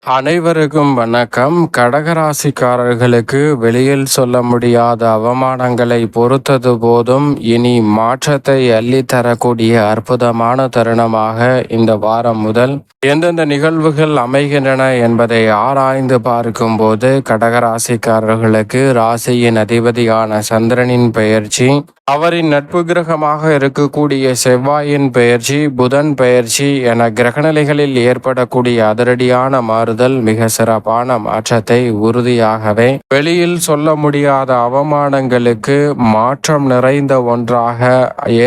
அனைவருக்கும் வணக்கம். கடகராசிக்காரர்களுக்கு வெளியில் சொல்ல முடியாத அவமானங்களை பொறுத்தது போதும் இனி மாற்றத்தை அள்ளித்தரக்கூடிய அற்புதமான தருணமாக இந்த வாரம் முதல் எந்தெந்த நிகழ்வுகள் அமைகின்றன என்பதை ஆராய்ந்து பார்க்கும்போது கடகராசிக்காரர்களுக்கு ராசியின் அதிபதியான சந்திரனின் பெயர்ச்சி, அவரின் நட்பு கிரகமாக இருக்கக்கூடிய செவ்வாயின் பெயர்ச்சி, புதன் பெயர்ச்சி என கிரகநிலைகளில் ஏற்படக்கூடிய அதிரடியான மாறுதல் மிக சிறப்பான மாற்றத்தை உறுதியாகவே வெளியில் சொல்ல முடியாத அவமானங்களுக்கு மாற்றம் நிறைந்த ஒன்றாக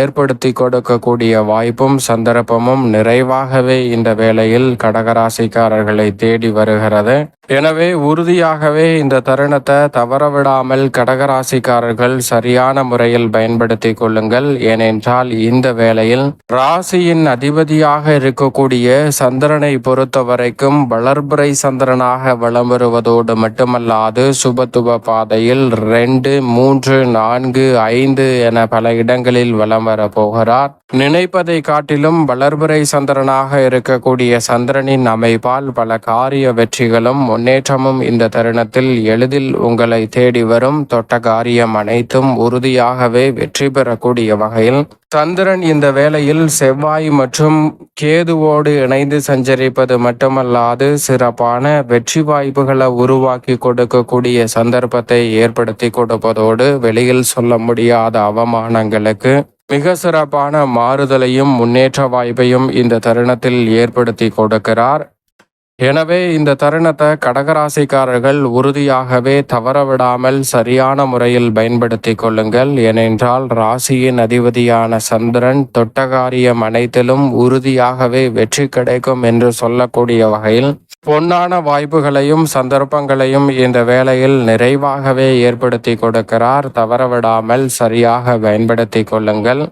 ஏற்படுத்தி கொடுக்கக்கூடிய வாய்ப்பும் சந்தர்ப்பமும் நிறைவாகவே இந்த வேளையில் கடகராசிக்காரர்களை தேடி வருகிறது. எனவே உறுதியாகவே இந்த தருணத்தை தவறவிடாமல் கடகராசிக்காரர்கள் சரியான முறையில் பயன்படுத்தி கொள்ளுங்கள். ஏனென்றால் இந்த வேளையில் ராசியின் அதிபதியாக இருக்கக்கூடிய சந்திரனை பொறுத்த வரைக்கும் வளர்பிறை சந்திரனாக வலம் வருவதோடு மட்டுமல்லாது சுபத்துவ பாதையில் 2, 3, 4, 5 என பல இடங்களில் வலம் வர போகிறார். நினைப்பதை காட்டிலும் வளர்பிறை சந்திரனாக இருக்கக்கூடிய சந்திரனின் அமைப்பால் பல காரிய வெற்றிகளும் முன்னேற்றமும் இந்த தருணத்தில் எளிதில் உங்களை தேடி வரும். தொட்ட காரியம் அனைத்தும் உறுதியாகவே வெற்றி பெறக்கூடிய வகையில் சந்திரன் இந்த வேளையில் செவ்வாய் மற்றும் கேதுவோடு இணைந்து சஞ்சரிப்பது மட்டுமல்லாது சிறப்பான வெற்றி வாய்ப்புகளை உருவாக்கி கொடுக்கக்கூடிய சந்தர்ப்பத்தை ஏற்படுத்தி கொடுப்பதோடு வெளியில் சொல்ல முடியாத அவமானங்களுக்கு மிக சிறப்பான மாறுதலையும் முன்னேற்ற வாய்ப்பையும் இந்த தருணத்தில் ஏற்படுத்தி கொடுக்கிறார். எனவே இந்த தருணத்தை கடகராசிக்காரர்கள் உறுதியாகவே தவறவிடாமல் சரியான முறையில் பயன்படுத்தி கொள்ளுங்கள். ஏனென்றால் ராசியின் அதிபதியான சந்திரன் தொட்டகாரியம் அனைத்திலும் உறுதியாகவே வெற்றி கிடைக்கும் என்று சொல்லக்கூடிய வகையில் பொன்னான வாய்ப்புகளையும் சந்தர்ப்பங்களையும் இந்த வேளையில் நிறைவாகவே ஏற்படுத்தி கொடுக்கிறார். தவறவிடாமல் சரியாக பயன்படுத்தி கொள்ளுங்கள்.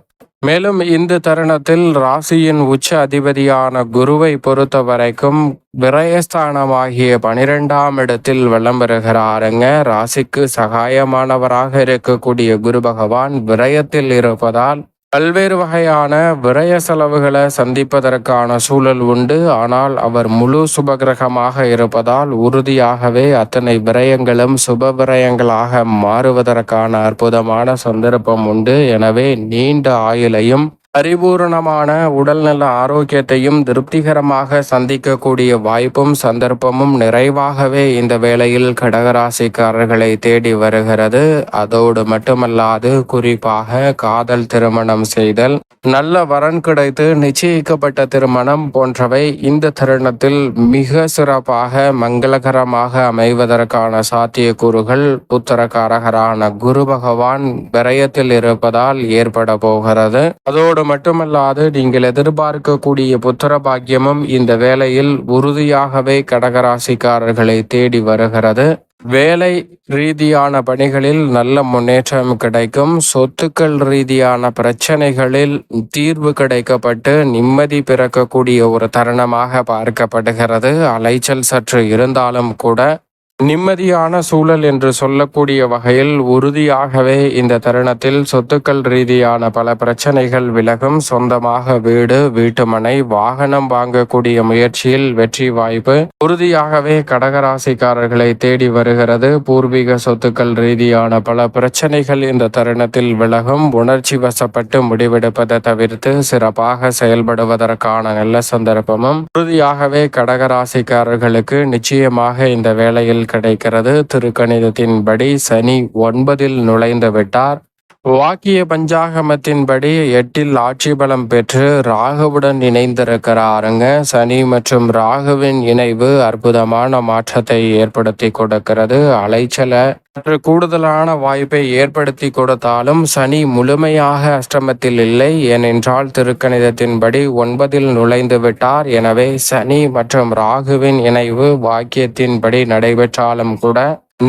மேலும் இந்த தருணத்தில் ராசியின் உச்ச அதிபதியான குருவை பொறுத்த வரைக்கும் விரயஸ்தானமாகிய 12ஆம் இடத்தில் விளம்பெறுகிறாருங்க. ராசிக்கு சகாயமானவராக இருக்கக்கூடிய குரு பகவான் விரயத்தில் இருப்பதால் பல்வேறு வகையான விரய செலவுகளை சந்திப்பதற்கான சூழல் உண்டு. ஆனால் அவர் முழு சுபகிரகமாக இருப்பதால் உறுதியாகவே அத்தனை விரயங்களும் சுப விரயங்களாக மாறுவதற்கான அற்புதமான சந்தர்ப்பம் உண்டு. எனவே நீண்ட ஆயுளையும் பரிபூரணமான உடல்நல ஆரோக்கியத்தையும் திருப்திகரமாக சந்திக்கக்கூடிய வாய்ப்பும் சந்தர்ப்பமும் நிறைவாகவே இந்த வேளையில் கடகராசிக்காரர்களை தேடி வருகிறது. அதோடு மட்டுமல்லாது குறிப்பாக காதல் திருமணம் செய்தல், நல்ல வரன் கிடைத்து நிச்சயிக்கப்பட்ட திருமணம் போன்றவை இந்த தருணத்தில் மிக சிறப்பாக மங்களகரமாக அமைவதற்கான சாத்தியக்கூறுகள் புத்திரக்காரகரான குரு பகவான் விரயத்தில் இருப்பதால் ஏற்பட போகிறது. அதோடு மட்டுமல்லாது நீங்கள் எதிர்பார்க்கக்கூடிய புத்திர பாக்கியமும் இந்த வேளையில் உறுதியாகவே கடகராசிக்காரர்களை தேடி வருகிறது. வேலை ரீதியான பணிகளில் நல்ல முன்னேற்றம் கிடைக்கும். சொத்துக்கள் ரீதியான பிரச்சனைகளில் தீர்வு கிடைக்கப்பட்டு நிம்மதி பிறக்கக்கூடிய ஒரு தருணமாக பார்க்கப்படுகிறது. அலைச்சல் சற்று இருந்தாலும் கூட நிம்மதியான சூழல் என்று சொல்லக்கூடிய வகையில் உறுதியாகவே இந்த தருணத்தில் சொத்துக்கள் ரீதியான பல பிரச்சனைகள் விலகும். சொந்தமாக வீடு, வீட்டுமனை, வாகனம் வாங்கக்கூடிய முயற்சியில் வெற்றி வாய்ப்பு உறுதியாகவே கடகராசிக்காரர்களை தேடி வருகிறது. பூர்வீக சொத்துக்கள் ரீதியான பல பிரச்சனைகள் இந்த தருணத்தில் விலகும். உணர்ச்சி வசப்பட்டு முடிவெடுப்பதை தவிர்த்து சிறப்பாக செயல்படுவதற்கான நல்ல சந்தர்ப்பமும் உறுதியாகவே கடகராசிக்காரர்களுக்கு நிச்சயமாக இந்த வேளையில் கிடைக்கிறது. திருக்கணிதத்தின்படி சனி 9இல் நுழைந்து விட்டார். வாக்கிய பஞ்சாகமத்தின்படி 8இல் ஆட்சி பலம் பெற்று ராகுவுடன் இணைந்திருக்கிறாருங்க. சனி மற்றும் ராகுவின் இணைவு அற்புதமான மாற்றத்தை ஏற்படுத்தி கொடுக்கிறது. அலைச்சலை சற்று கூடுதலான வாய்ப்பை ஏற்படுத்தி கொடுத்தாலும் சனி முழுமையாக அஷ்டமத்தில் இல்லை. ஏனென்றால் திருக்கணிதத்தின்படி 9இல் நுழைந்து விட்டார். எனவே சனி மற்றும் ராகுவின் இணைவு வாக்கியத்தின்படி நடைபெற்றாலும் கூட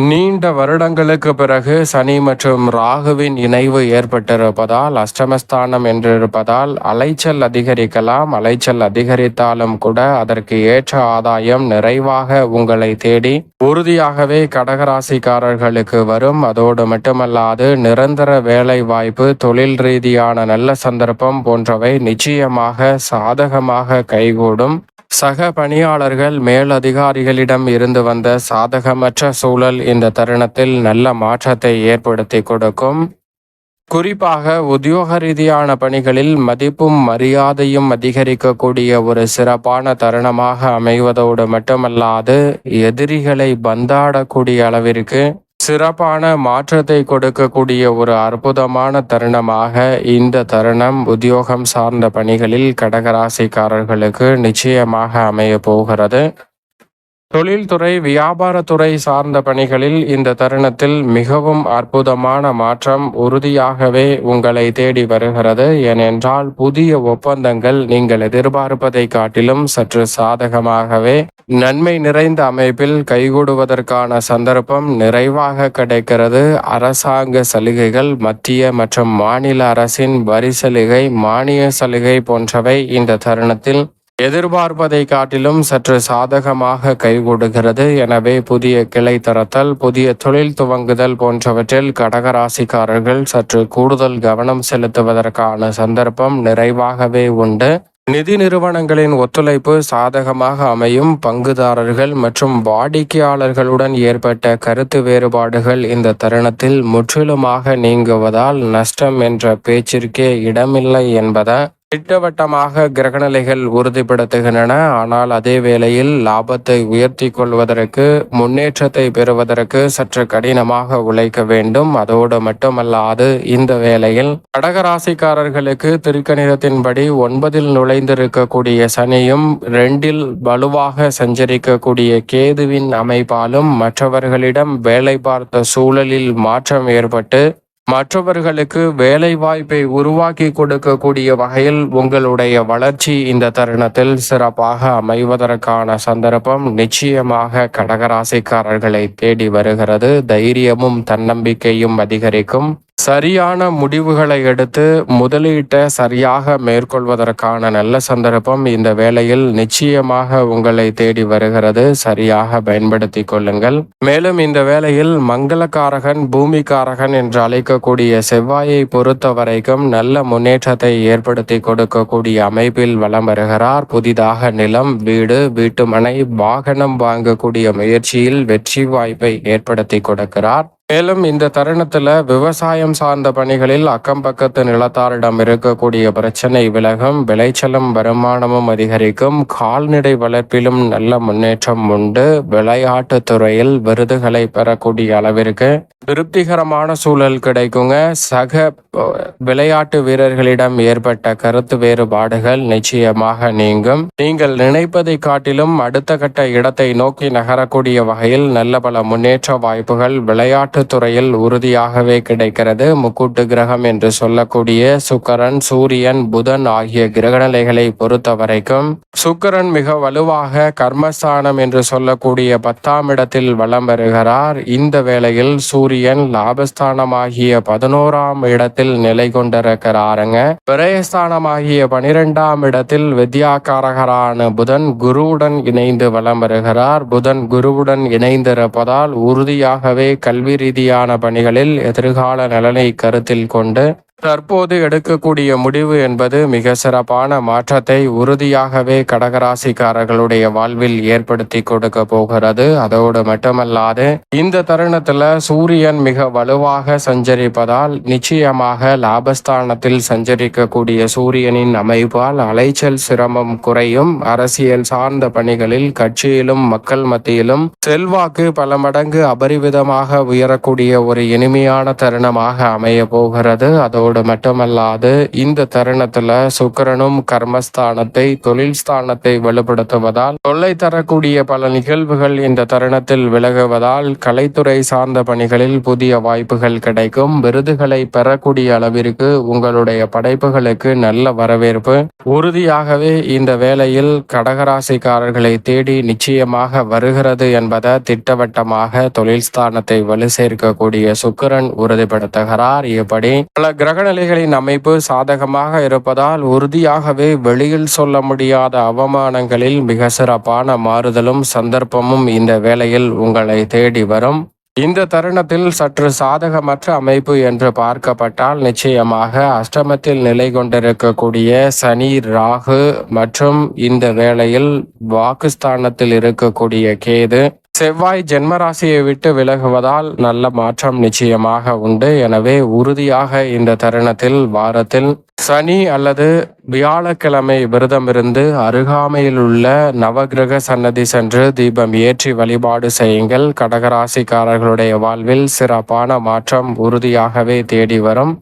நீண்ட வருடங்களுக்கு பிறகு சனி மற்றும் ராகுவின் இணைவு ஏற்பட்டிருப்பதால் அஷ்டமஸ்தானம் என்றிருப்பதால் அலைச்சல் அதிகரிக்கலாம். அலைச்சல் அதிகரித்தாலும் கூட அதற்கு ஏற்ற ஆதாயம் நிறைவாக உங்களை தேடி உறுதியாகவே கடகராசிக்காரர்களுக்கு வரும். அதோடு மட்டுமல்லாது நிரந்தர வேலை வாய்ப்பு, தொழில் ரீதியான நல்ல சந்தர்ப்பம் போன்றவை நிச்சயமாக சாதகமாக கைகூடும். சக பணியாளர்கள் மேலதிகாரிகளிடம் இருந்து வந்த சாதகமற்ற சூழல் இந்த தருணத்தில் நல்ல மாற்றத்தை ஏற்படுத்தி கொடுக்கும். குறிப்பாக உத்தியோக ரீதியான பணிகளில் மதிப்பும் மரியாதையும் அதிகரிக்கக்கூடிய ஒரு சிறப்பான தருணமாக அமைவதோடு மட்டுமல்லாது எதிரிகளை பந்தாடக்கூடிய அளவிற்கு சிறப்பான மாற்றத்தை கொடுக்கக்கூடிய ஒரு அற்புதமான தருணமாக இந்த தருணம் உத்தியோகம் சார்ந்த பணிகளில் கடகராசிக்காரர்களுக்கு நிச்சயமாக அமைய போகிறது. தொழில்துறை வியாபாரத்துறை சார்ந்த பணிகளில் இந்த தருணத்தில் மிகவும் அற்புதமான மாற்றம் உறுதியாகவே உங்களை தேடி வருகிறது. ஏனென்றால் புதிய ஒப்பந்தங்கள் நீங்கள் எதிர்பார்ப்பதை காட்டிலும் சற்று சாதகமாகவே நன்மை நிறைந்த அமைப்பில் கைகூடுவதற்கான சந்தர்ப்பம் நிறைவாக கிடைக்கிறது. அரசாங்க சலுகைகள், மத்திய மற்றும் மாநில அரசின் வரி சலுகை, மானிய சலுகை போன்றவை இந்த தருணத்தில் எதிர்பார்ப்பதை காட்டிலும் சற்று சாதகமாக கைகூடுகிறது. எனவே புதிய கிளை தரத்தல், புதிய தொழில் துவங்குதல் போன்றவற்றில் கடகராசிக்காரர்கள் சற்று கூடுதல் கவனம் செலுத்துவதற்கான சந்தர்ப்பம் நிறைவாகவே உண்டு. நிதி நிறுவனங்களின் ஒத்துழைப்பு சாதகமாக அமையும். பங்குதாரர்கள் மற்றும் வாடிக்கையாளர்களுடன் ஏற்பட்ட கருத்து வேறுபாடுகள் இந்த தருணத்தில் முற்றிலுமாக நீங்குவதால் நஷ்டம் என்ற பேச்சிற்கே இடமில்லை என்பதை திட்டவட்டமாக கிரகநிலைகள் உறுதிப்படுத்துகின்றன. ஆனால் அதே வேளையில் லாபத்தை உயர்த்தி கொள்வதற்கு, முன்னேற்றத்தை பெறுவதற்கு சற்று கடினமாக உழைக்க வேண்டும். அதோடு மட்டுமல்லாது இந்த வேளையில் கடகராசிக்காரர்களுக்கு திருக்கணிதத்தின்படி 9 நுழைந்திருக்கக்கூடிய சனியும் 2 வலுவாக சஞ்சரிக்கக்கூடிய கேதுவின் அமைப்பாலும் மற்றவர்களிடம் வேலை பார்த்த சூழலில் மாற்றம் ஏற்பட்டு மற்றவர்களுக்கு வேலை வாய்ப்பை உருவாக்கி கொடுக்கக்கூடிய வகையில் உங்களுடைய வளர்ச்சி இந்த தருணத்தில் சிறப்பாக அமைவதற்கான சந்தர்ப்பம் நிச்சயமாக கடகராசிக்காரர்களை தேடி வருகிறது. தைரியமும் தன்னம்பிக்கையும் அதிகரிக்கும். சரியான முடிவுகளை எடுத்து முதலீட்டை சரியாக மேற்கொள்வதற்கான நல்ல சந்தர்ப்பம் இந்த வேளையில் நிச்சயமாக உங்களை தேடி வருகிறது. சரியாக பயன்படுத்தி கொள்ளுங்கள். மேலும் இந்த வேளையில் மங்களகாரகன், பூமிகாரகன் என்று அழைக்கக்கூடிய செவ்வாயை பொறுத்த வரைக்கும் நல்ல முன்னேற்றத்தை ஏற்படுத்தி கொடுக்கக்கூடிய அமைப்பில் வலம் வருகிறார். புதிதாக நிலம், வீடு, வீட்டுமனை, வாகனம் வாங்கக்கூடிய முயற்சியில் வெற்றி வாய்ப்பை ஏற்படுத்தி கொடுக்கிறார். மேலும் இந்த தருணத்துல விவசாயம் சார்ந்த பணிகளில் அக்கம் பக்கத்து நிலத்தாரிடம் இருக்கக்கூடிய பிரச்சனை விலகும். விளைச்சலும் வருமானமும் அதிகரிக்கும். கால்நடை வளர்ப்பிலும் நல்ல முன்னேற்றம் உண்டு. விளையாட்டு துறையில் விருதுகளை பெறக்கூடிய அளவிற்கு திருப்திகரமான சூழல் கிடைக்குங்க. சக விளையாட்டு வீரர்களிடம் ஏற்பட்ட கருத்து வேறுபாடுகள் நிச்சயமாக நீங்கும். நீங்கள் நினைப்பதை காட்டிலும் அடுத்த கட்ட இடத்தை நோக்கி நகரக்கூடிய வகையில் நல்ல பல முன்னேற்ற வாய்ப்புகள் விளையாட்டு துறையில் உறுதியாகவே கிடைக்கிறது. முக்கூட்டு கிரகம் என்று சொல்லக்கூடிய சுக்கிரன், சூரியன், புதன் ஆகிய கிரகநிலைகளை பொறுத்த வரைக்கும் சுக்கிரன் மிக வலுவாக கர்மஸ்தானம் என்று சொல்லக்கூடிய 10ஆம் இடத்தில் வலம் வருகிறார். இந்த வேளையில் சூரியன் லாபஸ்தானமாகிய 11ஆம் இடத்தில் நிலை கொண்டிருக்கிறாருங்க. விரயஸ்தானமாகிய 12ஆம் இடத்தில் வித்யாகாரகரான புதன் குருவுடன் இணைந்து வலம் வருகிறார். புதன் குருவுடன் இணைந்திருப்பதால் உறுதியாகவே கல்வி ரீதியான பணிகளில் எதிர்கால நலனை கருத்தில் கொண்டு தற்போது எடுக்கக்கூடிய முடிவு என்பது மிக சிறப்பான மாற்றத்தை உறுதியாகவே கடகராசிக்காரர்களுடைய வாழ்வில் ஏற்படுத்தி கொடுக்க போகிறது. அதோடு மட்டுமல்லாது இந்த தருணத்துல சூரியன் மிக வலுவாக சஞ்சரிப்பதால் நிச்சயமாக லாபஸ்தானத்தில் சஞ்சரிக்கக்கூடிய சூரியனின் அமைப்பால் அலைச்சல் சிரமம் குறையும். அரசியல் சார்ந்த பணிகளில் கட்சியிலும் மக்கள் மத்தியிலும் செல்வாக்கு பல மடங்கு அபரிவிதமாக உயரக்கூடிய ஒரு இனிமையான தருணமாக அமைய போகிறது. அதோடு மட்டுமல்லாது இந்த தருணத்துல சுக்கிரனும் கர்மஸ்தானத்தை, தொழில் ஸ்தானத்தை வலுப்படுத்துவதால் தொல்லை தரக்கூடிய பல நிகழ்வுகள் இந்த தருணத்தில் விலகுவதால் கலைத்துறை சார்ந்த பணிகளில் புதிய வாய்ப்புகள் கிடைக்கும். விருதுகளை பெறக்கூடிய அளவிற்கு உங்களுடைய படைப்புகளுக்கு நல்ல வரவேற்பு உறுதியாகவே இந்த வேளையில் கடகராசிக்காரர்களை தேடி நிச்சயமாக வருகிறது என்பதை திட்டவட்டமாக தொழில் ஸ்தானத்தை வலு சேர்க்கக்கூடிய சுக்கிரன் உறுதிப்படுத்துகிறார். இப்படி பல கிரகநிலைகளின் அமைப்பு சாதகமாக இருப்பதால் உறுதியாகவே வெளியில் சொல்ல முடியாத அவமானங்களில் மிக சிறப்பான மாறுதலும் சந்தர்ப்பமும் இந்த வேளையில் உங்களை தேடி வரும். இந்த தருணத்தில் சற்று சாதகமற்ற அமைப்பு என்று பார்க்கப்பட்டால் நிச்சயமாக அஷ்டமத்தில் நிலை கொண்டிருக்கக்கூடிய சனி, ராகு மற்றும் இந்த வேளையில் வாக்குஸ்தானத்தில் இருக்கக்கூடிய கேது, செவ்வாய் ஜென்மராசியை விட்டு விலகுவதால் நல்ல மாற்றம் நிச்சயமாக உண்டு. எனவே உறுதியாக இந்த தருணத்தில் வாரத்தில் சனி அல்லது வியாழக்கிழமை விரதமிருந்து அருகாமையில் உள்ள நவகிரக சன்னதி சென்று தீபம் ஏற்றி வழிபாடு செய்யுங்கள். கடகராசிக்காரர்களுடைய வாழ்வில் சிறப்பான மாற்றம் உறுதியாகவே தேடி வரும்.